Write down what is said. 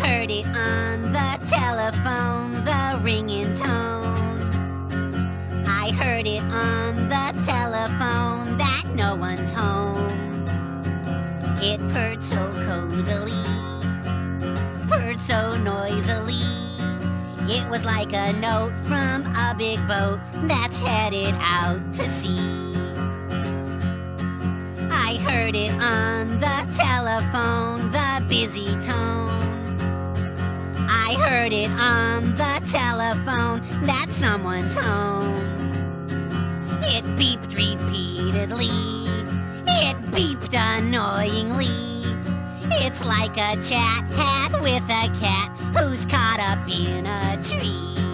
heard it on the telephone, the ringing tone. I heard it on the telephone that no one's home. It purred so cozily, purred so noisily. It was like a note from a big boat that's headed out to sea. I heard it on the telephone, the busy tone. I heard it on the telephone that someone's home. It beeped repeatedly. It beeped annoyingly. It's like a chat hat with a cat who's caught up in a tree.